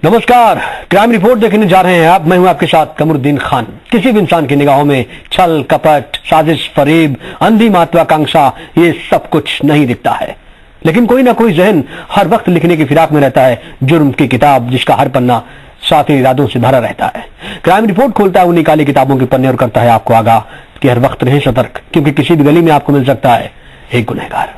नमस्कार, crime report देखने जा रहे हैं आप। मैं हूं आपके साथ कमरुद्दीन खान। किसी भी इंसान की निगाहों में छल कपट, साजिश, फरेब, अंधी महत्वाकांक्षा ये सब कुछ नहीं दिखता है, लेकिन कोई ना कोई जहन हर वक्त लिखने की फिराक में रहता है, जुर्म की किताब जिसका हर पन्ना साथी इरादों से भरा रहता है। क्राइम रिपोर्ट खोलता है उन्हीं काली किताबों के पन्ने और करता है आपको आगाह कि हर वक्त रहें सतर्क, क्योंकि किसी भी गली में आपको मिल सकता है एक गुनहगार।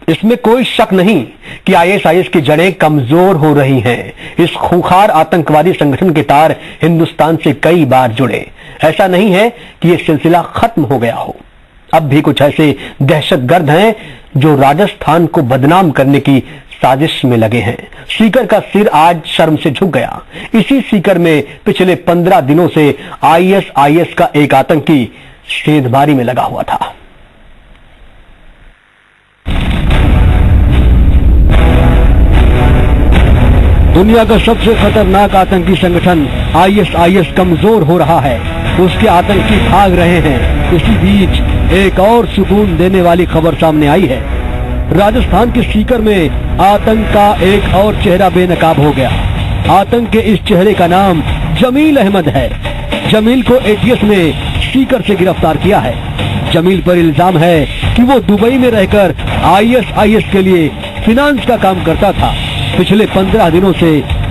इसमें कोई शक नहीं कि आईएसआईएस की जड़ें कमजोर हो रही हैं। इस खूंखार आतंकवादी संगठन के तार हिंदुस्तान से कई बार जुड़े। ऐसा नहीं है कि यह सिलसिला खत्म हो गया हो। अब भी कुछ ऐसे दहशतगर्द हैं जो राजस्थान को बदनाम करने की साजिश में लगे हैं। सीकर का सिर आज शर्म से झुक गया। इसी सीकर में पिछले 15 दिनों से आईएसआईएस का एक आतंकी सेंधमारी में लगा हुआ था। दुनिया का सबसे खतरनाक आतंकी संगठन आईएसआईएस कमजोर हो रहा है। उसके आतंकी भाग रहे हैं। इसी बीच एक और सुकून देने वाली खबर सामने आई है। राजस्थान के सीकर में आतंक का एक और चेहरा बेनकाब हो गया। आतंक के इस चेहरे का नाम जमील अहमद है। जमील को एटीएस ने सीकर से गिरफ्तार किया है। जमील पर इल्जाम है कि वो दुबई में रहकर आईएसआईएस के लिए फिनांस का काम करता था। पिछले 15 दिनों से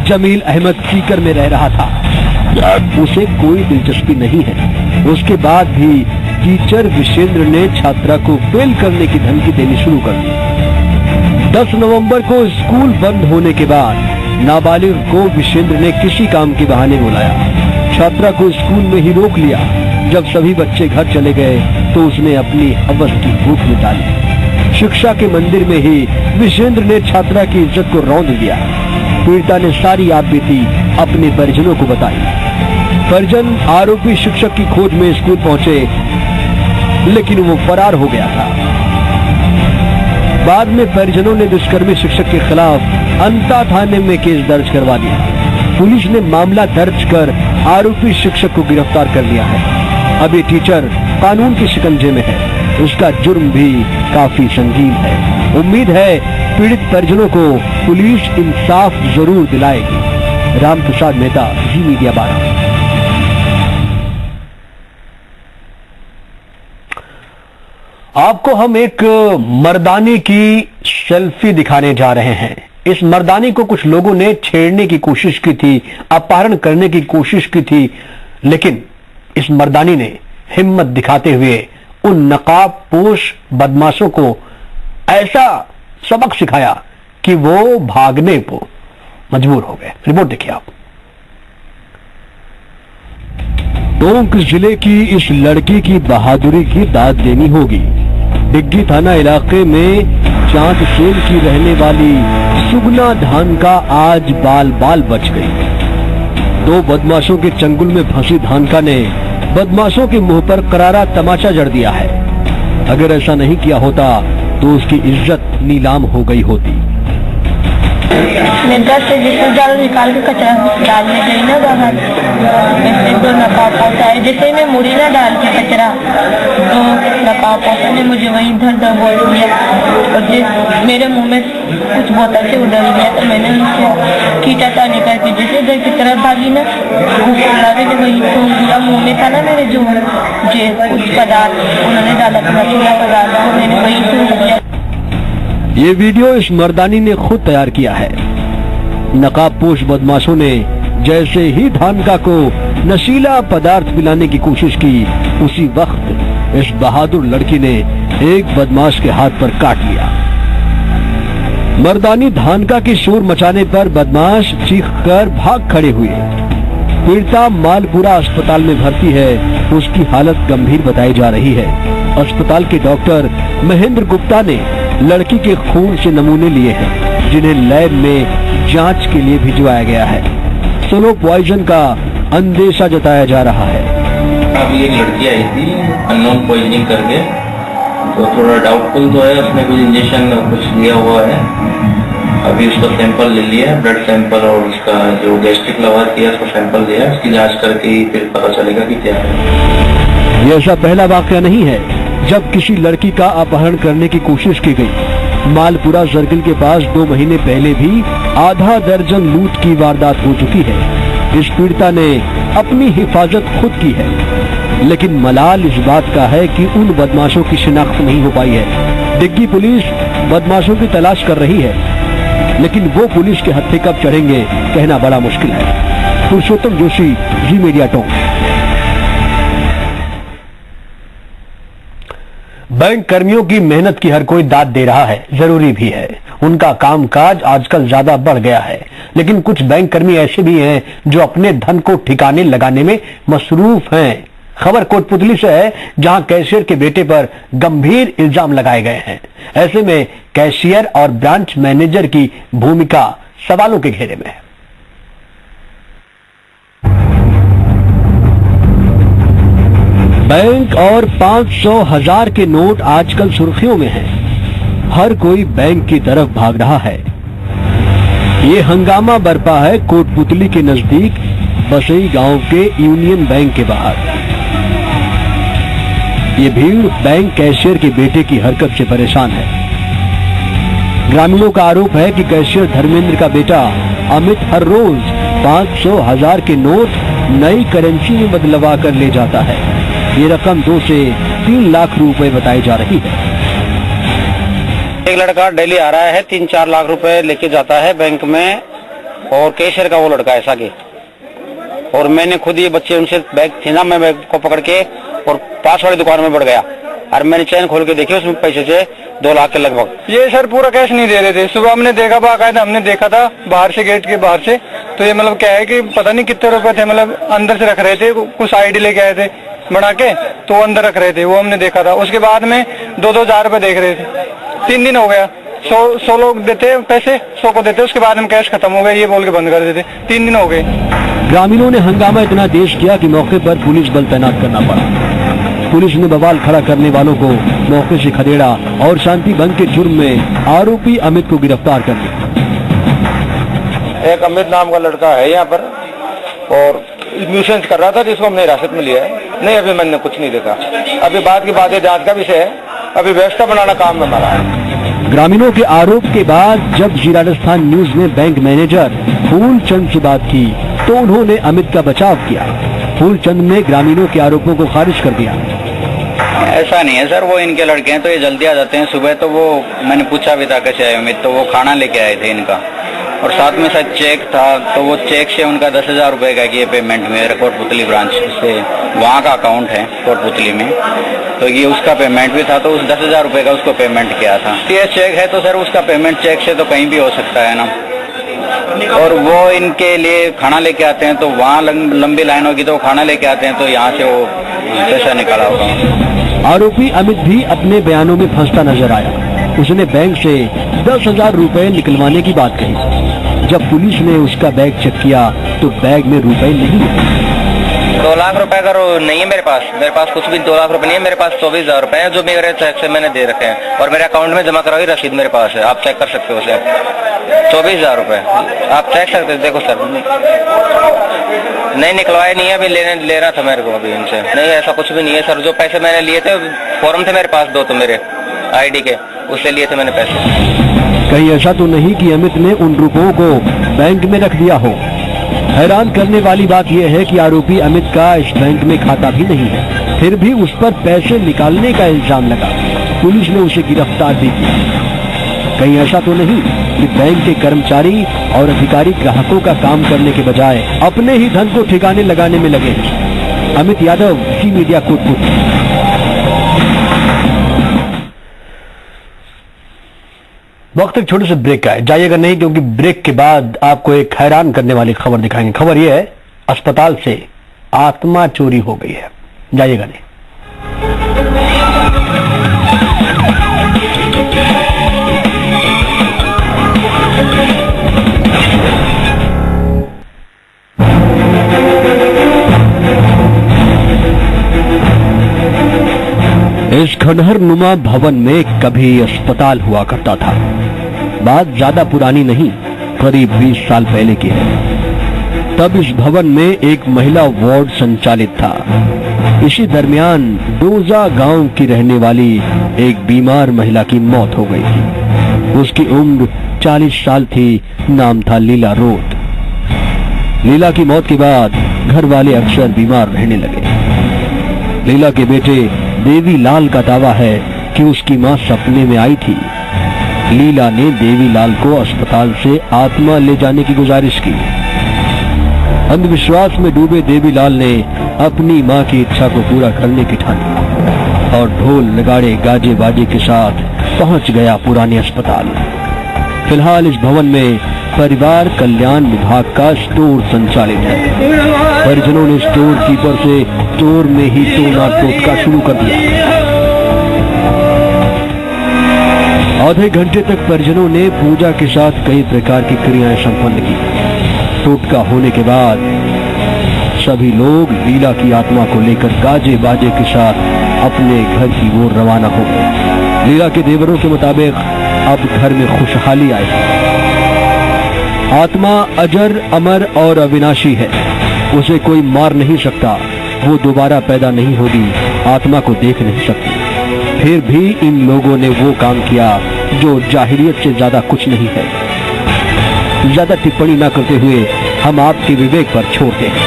जमील अहमद सीकर में रह रहा था। उसे कोई दिलचस्पी नहीं है। उसके बाद भी टीचर विशेंद्र ने छात्रा को फेल करने की धमकी देनी शुरू कर दी। 10 नवंबर को स्कूल बंद होने के बाद नाबालिग को विशेंद्र ने किसी काम के बहाने बुलाया। छात्रा को स्कूल में ही रोक लिया। जब सभी बच्चे घर चले गए तो उसने अपनी हवस की भूख मिटा ली। शिक्षा के मंदिर में ही विशेंद्र ने छात्रा की इज्जत को रौंद दिया। पीड़िता ने सारी आपबीती अपने परिजनों को बताई। परिजन आरोपी शिक्षक की खोज में स्कूल पहुंचे, लेकिन वो फरार हो गया था। बाद में परिजनों ने दुष्कर्मी शिक्षक के खिलाफ अंता थाने में केस दर्ज करवा दिया। पुलिस ने मामला दर्ज कर आरोपी शिक्षक को गिरफ्तार कर लिया है। अब ये टीचर कानून के शिकंजे में है। उसका जुर्म भी काफी संगीन है। उम्मीद है पीड़ित परिजनों को पुलिस इंसाफ जरूर दिलाएगी। राम प्रसाद मेहता, जी मीडिया 12। आपको हम एक मर्दानी की सेल्फी दिखाने जा रहे हैं। इस मर्दानी को कुछ लोगों ने छेड़ने की कोशिश की थी, अपहरण करने की कोशिश की थी, लेकिन इस मर्दानी ने हिम्मत दिखाते हुए उन नकाबपोश बदमाशों को ऐसा सबक सिखाया कि वो भागने को मजबूर हो गए। रिपोर्ट देखिए आप। टोंक जिले की इस लड़की की बहादुरी की दाद देनी होगी। डिग्गी थाना इलाके में चांदसेल की रहने वाली सुगना धानका आज बाल बाल बच गई। 2 बदमाशों के चंगुल में फंसी धानका ने बदमाशों के मुंह पर करारा तमाचा जड़ दिया है। अगर ऐसा नहीं किया होता तो उसकी इज्जत नीलाम हो गई होती। मैं 10 से 20 जाल निकाल के कचरा डालने गई ना बाहर, इससे तो नकाब पहुंचा है। जैसे मैं मुड़ी ना डाल के कचरा तो नकाब पहुंचा ने मुझे वहीं इधर उधर बोल दिया और मेरे मुंह में कुछ बोतल से उधर गया तो मैंने उनसे खींचातानी करके जैसे इधर की तरफ भागी ना, ने वही ठोक दिया। मुंह में था ना मेरे जो कुछ पदार्थ उन्होंने डाला था, नशीला पदार्थ, तो मैंने वही ठोक दिया। ये वीडियो इस मर्दानी ने खुद तैयार किया है। नकाबपोश बदमाशों ने जैसे ही धानका को नशीला पदार्थ पिलाने की कोशिश की, उसी वक्त इस बहादुर लड़की ने एक बदमाश के हाथ पर काट लिया। मर्दानी धानका की शोर मचाने पर बदमाश चीखकर भाग खड़े हुए। पीड़िता मालपुरा अस्पताल में भर्ती है। उसकी हालत गंभीर बताई जा रही है। अस्पताल के डॉक्टर महेंद्र गुप्ता ने लड़की के खून से नमूने लिए हैं, जिन्हें लैब में जांच के लिए भिजवाया गया है। स्लो पॉइजन का अंदेशा जताया जा रहा है। अभी एक लड़की आई थी अननोन पॉइजनिंग करके, तो थोड़ा डाउटफुल तो है, उसने कुछ इंजेक्शन कुछ लिया हुआ है, अभी उसका सैंपल ले लिया, ब्लड सैंपल, और उसका जो गैस्ट्रिक लवर किया उसका सैंपल दिया, उसकी जांच करके ही फिर पता चलेगा कि क्या है। ये ऐसा पहला वाकया नहीं है जब किसी लड़की का अपहरण करने की कोशिश की गई। मालपुरा सर्किल के पास 2 महीने पहले भी आधा दर्जन लूट की वारदात हो चुकी है। इस पीड़िता ने अपनी हिफाजत खुद की है, लेकिन मलाल इस बात का है कि उन बदमाशों की शिनाख्त नहीं हो पाई है। डिग्गी पुलिस बदमाशों की तलाश कर रही है, लेकिन वो पुलिस के हत्थे कब चढ़ेंगे कहना बड़ा मुश्किल है। पुरुषोत्तम जोशी, जी मीडिया टॉक। बैंक कर्मियों की मेहनत की हर कोई दाद दे रहा है, जरूरी भी है। उनका कामकाज आजकल ज्यादा बढ़ गया है, लेकिन कुछ बैंक कर्मी ऐसे भी हैं जो अपने धन को ठिकाने लगाने में मसरूफ हैं। खबर कोटपुतली से है, जहां कैशियर के बेटे पर गंभीर इल्जाम लगाए गए हैं। ऐसे में कैशियर और ब्रांच मैनेजर की भूमिका सवालों के घेरे में है। बैंक और 500,000 के नोट आजकल सुर्खियों में हैं। हर कोई बैंक की तरफ भाग रहा है। ये हंगामा बरपा है कोटपुतली के नजदीक बसई गांव के यूनियन बैंक के बाहर। ये भीड़ बैंक कैशियर के बेटे की हरकत से परेशान है। ग्रामीणों का आरोप है कि कैशियर धर्मेंद्र का बेटा अमित हर रोज 500,000 के नोट नई करेंसी में बदलवा कर ले जाता है। ये रकम 2 से 3 लाख रुपए बताई जा रही है। एक लड़का डेली आ रहा है, 3-4 लाख रुपए लेके जाता है बैंक में, और कैशियर का वो लड़का ऐसा कि, और मैंने खुद ये बच्चे उनसे बैग थे ना, मैं बैग को पकड़ के और पास वाली दुकान में बढ़ गया और मैंने चैन खोल के देखी, उसमें पैसे थे 2 लाख के लगभग। ये सर पूरा कैश नहीं दे रहे थे। सुबह हमने देखा, बाकायदा हमने देखा था बाहर से, गेट के बाहर से। तो ये मतलब क्या है कि पता नहीं कितने रुपए थे, मतलब अंदर से रख रहे थे, कुछ आईडी लेके आए थे बना के, तो वो अंदर रख रहे थे, वो हमने देखा था। उसके बाद में 2-2 हजार रुपए देख रहे थे। 3 दिन हो गया, 100 लोग देते पैसे, 100 को देते, उसके बाद में कैश खत्म हो गया, ये बोल के बंद कर देते। 3 दिन हो गए। ग्रामीणों ने हंगामा इतना तेज किया कि मौके पर पुलिस बल तैनात करना पड़ा। पुलिस ने बवाल खड़ा करने वालों को मौके से खदेड़ा और शांति भंग के जुर्म में आरोपी अमित को गिरफ्तार कर लिया। एक अमित नाम का लड़का है यहाँ पर, और न्यूसेंस कर रहा था, जिसको हमने हिरासत में लिया है। नहीं, अभी मैंने कुछ नहीं देखा। अभी बात की बात है, जांच का विषय है। अभी व्यवस्था बनाना काम में हमारा है। ग्रामीणों के आरोप के बाद जब जी राजस्थान न्यूज ने बैंक मैनेजर फूलचंद से बात की तो उन्होंने अमित का बचाव किया। फूलचंद ने ग्रामीणों के आरोपों को खारिज कर दिया। ऐसा नहीं है सर, वो इनके लड़के हैं तो ये जल्दी आ जाते हैं। सुबह तो वो मैंने पूछा भी था कैसे आए अमित, तो वो खाना लेके आए थे इनका, और साथ में शायद चेक था, तो वो चेक से उनका 10,000 रुपए का ये पेमेंट मेरे कोटपुतली ब्रांच से, वहाँ का अकाउंट है कोटपुतली में, तो ये उसका पेमेंट भी था, तो उस 10,000 रुपए का उसको पेमेंट किया था। ये चेक है तो सर उसका पेमेंट चेक से तो कहीं भी हो सकता है ना। और वो इनके लिए खाना लेके आते हैं, तो वहाँ लंबी लाइन होगी तो वो खाना लेके आते हैं, तो यहाँ से वो पैसा निकाला होगा। आरोपी अमित भी अपने बयानों में फंसता नजर आया। उसने बैंक से 10,000 रुपए निकलवाने की बात कही। जब पुलिस ने उसका बैग चेक किया तो बैग में रुपए नहीं थे। 2 लाख रुपए का नहीं है मेरे पास कुछ भी 2 लाख रुपए नहीं है मेरे पास। 24,000 रुपए है जो मेरे चेक से मैंने दे रखे हैं, और मेरे अकाउंट में जमा कराई रसीद मेरे पास है, आप चेक कर सकते हो उसे। 24,000 रुपए आप चेक सकते हो, देखो सर। नहीं निकलवाए नहीं है, अभी ले रहा था मेरे को अभी इनसे। नहीं, ऐसा कुछ भी नहीं है सर। जो पैसे मैंने लिए थे, फॉर्म थे मेरे पास 2 तो मेरे आईडी के, उससे लिए थे मैंने पैसे। कहीं ऐसा तो नहीं कि अमित ने उन रुपयों को बैंक में रख दिया हो। हैरान करने वाली बात यह है कि आरोपी अमित का इस बैंक में खाता भी नहीं है, फिर भी उस पर पैसे निकालने का इल्जाम लगा। पुलिस ने उसे गिरफ्तार भी किया। कहीं ऐसा तो नहीं कि बैंक के कर्मचारी और अधिकारी ग्राहकों का काम करने के बजाय अपने ही धन को ठिकाने लगाने में लगे हैं। अमित यादव, जी मीडिया, कोटपुतली। वक्त एक छोटे से ब्रेक का है, जाइएगा नहीं, क्योंकि ब्रेक के बाद आपको एक हैरान करने वाली खबर दिखाएंगे। खबर यह है, अस्पताल से आत्मा चोरी हो गई है। जाइएगा नहीं। इस खंडहर नुमा भवन में कभी अस्पताल हुआ करता था। बात ज्यादा पुरानी नहीं, करीब 20 साल पहले की है। तब इस भवन में एक महिला वार्ड संचालित था। इसी दरमियान डोजा गांव की रहने वाली एक बीमार महिला की मौत हो गई थी। उसकी उम्र 40 साल थी, नाम था लीला रोत। लीला की मौत के बाद घर वाले अक्सर बीमार रहने लगे। लीला के बेटे देवी लाल का दावा है कि उसकी मां सपने में आई थी। लीला ने देवी लाल को अस्पताल से आत्मा ले जाने की गुजारिश की। अंधविश्वास में डूबे देवी लाल ने अपनी मां की इच्छा को पूरा करने की ठानी और ढोल नगाड़े गाजे बाजे के साथ पहुंच गया पुराने अस्पताल। फिलहाल इस भवन में परिवार कल्याण विभाग का स्टोर संचालित है। परिजनों ने स्टोर कीपर से स्टोर में ही तोड़ना टोटका शुरू कर दिया। आधे घंटे तक परिजनों ने पूजा के साथ कई प्रकार की क्रियाएं संपन्न की। टोटका होने के बाद सभी लोग लीला की आत्मा को लेकर गाजे बाजे के साथ अपने घर की ओर रवाना हो गए। लीला के देवरों के मुताबिक अब घर में खुशहाली आई। आत्मा अजर, अमर और अविनाशी है। उसे कोई मार नहीं सकता। वो दोबारा पैदा नहीं होगी, आत्मा को देख नहीं सकती। फिर भी इन लोगों ने वो काम किया जो जाहिलियत से ज्यादा कुछ नहीं है। ज्यादा टिप्पणी न करते हुए हम आपके विवेक पर छोड़ते हैं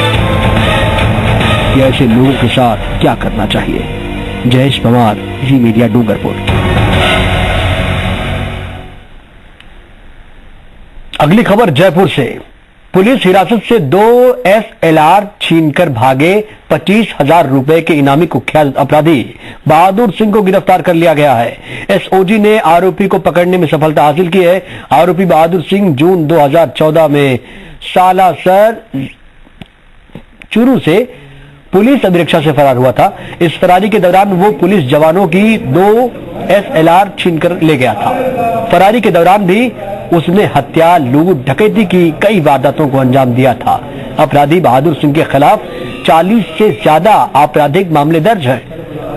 कि ऐसे लोगों के साथ क्या करना चाहिए। जयेश पवार, जी मीडिया, डूंगरपुर। अगली खबर जयपुर से। पुलिस हिरासत से 2 SLR छीनकर भागे 25,000 रुपए के इनामी कुख्यात अपराधी बहादुर सिंह को गिरफ्तार कर लिया गया है। SOG ने आरोपी को पकड़ने में सफलता हासिल की है। आरोपी बहादुर सिंह जून 2014 में सालासर चुरू से पुलिस अभिरक्षा से फरार हुआ था। इस फरारी के दौरान वो पुलिस जवानों की 2 SLR छीनकर ले गया था। फरारी के दौरान भी उसने हत्या, लूट, डकैती की कई वारदातों को अंजाम दिया था। अपराधी बहादुर सिंह के खिलाफ 40 से ज्यादा आपराधिक मामले दर्ज हैं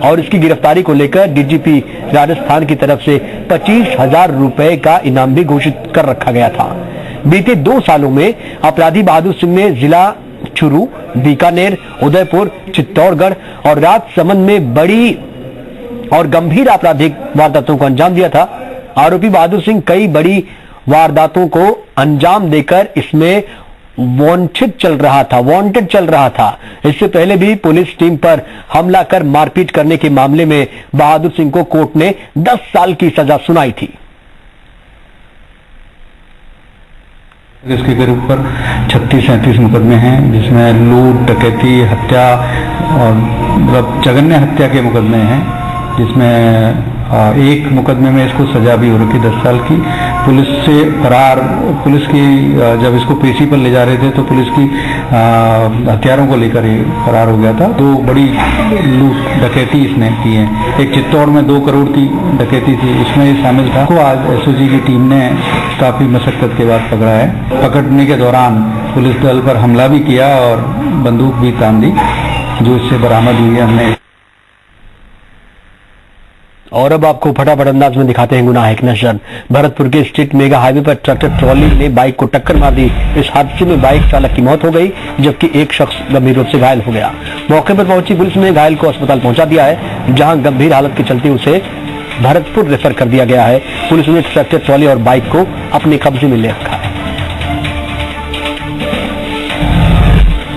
और इसकी गिरफ्तारी को लेकर DGP राजस्थान की तरफ से 25,000 रुपए का इनाम भी घोषित कर रखा गया था। बीते 2 सालों में अपराधी बहादुर सिंह ने जिला चुरू, बीकानेर, उदयपुर, चित्तौड़गढ़ और राजसमंद में बड़ी और गंभीर आपराधिक वारदातों को अंजाम दिया था। आरोपी बहादुर सिंह कई बड़ी वारदातों को अंजाम देकर इसमें वांटेड चल रहा था। इससे पहले भी पुलिस टीम पर हमला कर मारपीट करने के मामले में बहादुर सिंह को कोर्ट ने 10 साल की सजा सुनाई थी। इसके करीब पर 36-37 मुकदमे हैं, जिसमें लूट, डकैती, हत्या और मतलब जघन्य हत्या के मुकदमे हैं, जिसमें एक मुकदमे में इसको सजा भी हो रखी 10 साल की। पुलिस से फरार, पुलिस की जब इसको पेशी पर ले जा रहे थे तो पुलिस की हथियारों को लेकर ही फरार हो गया था। 2 बड़ी लूट डकैती इसने की है। एक चित्तौड़ में 2 करोड़ की डकैती थी, उसमें ये शामिल था। को आज SOG की टीम ने काफी मशक्कत के बाद पकड़ा है। पकड़ने के दौरान पुलिस दल पर हमला भी किया और बंदूक भी तान दी, जो इससे बरामद हुई है। हमने और अब आपको फटाफट अंदाज में दिखाते हैं गुनाह एक नजर। भरतपुर के स्टेट मेगा हाईवे पर ट्रैक्टर ट्रॉली ने बाइक को टक्कर मार दी। इस हादसे में बाइक चालक की मौत हो गई, जबकि एक शख्स गंभीर रूप से घायल हो गया। मौके पर पहुंची पुलिस ने घायल को अस्पताल पहुंचा दिया है, जहां गंभीर हालत के चलते उसे भरतपुर रेफर कर दिया गया है। पुलिस ने ट्रैक्टर ट्रॉली और बाइक को अपने कब्जे में ले रखा है।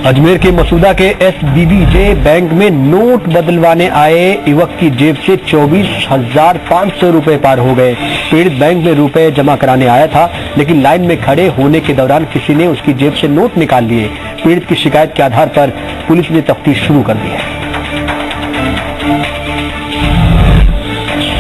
अजमेर के मसूदा के SBBJ बैंक में नोट बदलवाने आए युवक की जेब से 24,500 रुपए पार हो गए। पीड़ित बैंक में रुपए जमा कराने आया था, लेकिन लाइन में खड़े होने के दौरान किसी ने उसकी जेब से नोट निकाल लिए। पीड़ित की शिकायत के आधार पर पुलिस ने तफ्तीश शुरू कर दी है।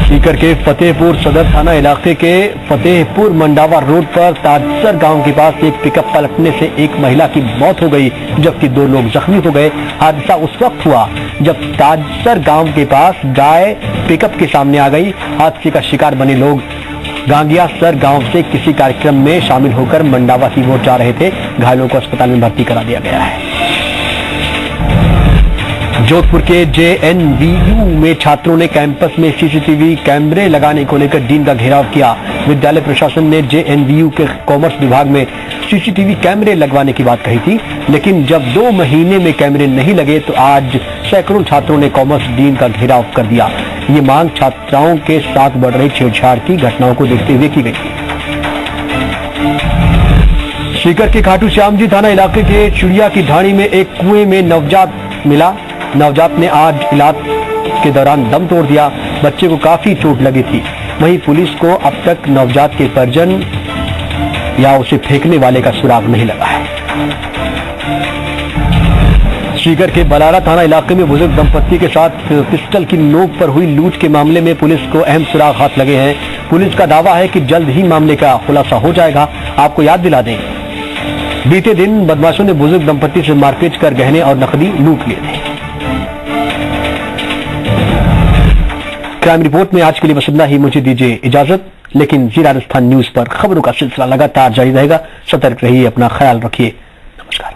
सीकर के फतेहपुर सदर थाना इलाके के फतेहपुर मंडावा रोड पर ताजसर गांव के पास एक पिकअप पलटने से एक महिला की मौत हो गई, जबकि 2 लोग जख्मी हो गए। हादसा उस वक्त हुआ जब ताजसर गांव के पास गाय पिकअप के सामने आ गई। हादसे का शिकार बने लोग गांगियासर गांव से किसी कार्यक्रम में शामिल होकर मंडावा की ओर जा रहे थे। घायलों को अस्पताल में भर्ती करा दिया गया है। जोधपुर के JNVU में छात्रों ने कैंपस में CCTV कैमरे लगाने को लेकर डीन का घेराव किया। विद्यालय प्रशासन ने JNVU के कॉमर्स विभाग में CCTV कैमरे लगवाने की बात कही थी, लेकिन जब 2 महीने में कैमरे नहीं लगे तो आज सैकड़ों छात्रों ने कॉमर्स डीन का घेराव कर दिया। ये मांग छात्राओं के साथ बढ़ रही छेड़छाड़ की घटनाओं को देखते हुए की गई थी। सीकर के खाटू श्याम जी थाना इलाके के चिड़िया की ढाणी में एक कुएं में नवजात मिला। नवजात ने आज इलाज के दौरान दम तोड़ दिया। बच्चे को काफी चोट लगी थी। वहीं पुलिस को अब तक नवजात के परिजन या उसे फेंकने वाले का सुराग नहीं लगा है। सीकर के बलारा थाना इलाके में बुजुर्ग दंपत्ति के साथ पिस्टल की नोक पर हुई लूट के मामले में पुलिस को अहम सुराग हाथ लगे हैं। पुलिस का दावा है कि जल्द ही मामले का खुलासा हो जाएगा। आपको याद दिला दें, बीते दिन बदमाशों ने बुजुर्ग दंपत्ति से मारपीट कर गहने और नकदी लूट लिए थे। क्राइम रिपोर्ट में आज के लिए बस इतना ही। मुझे दीजिए इजाजत, लेकिन जी राजस्थान न्यूज पर खबरों का सिलसिला लगातार जारी रहेगा। सतर्क रहिए, अपना ख्याल रखिए। नमस्कार।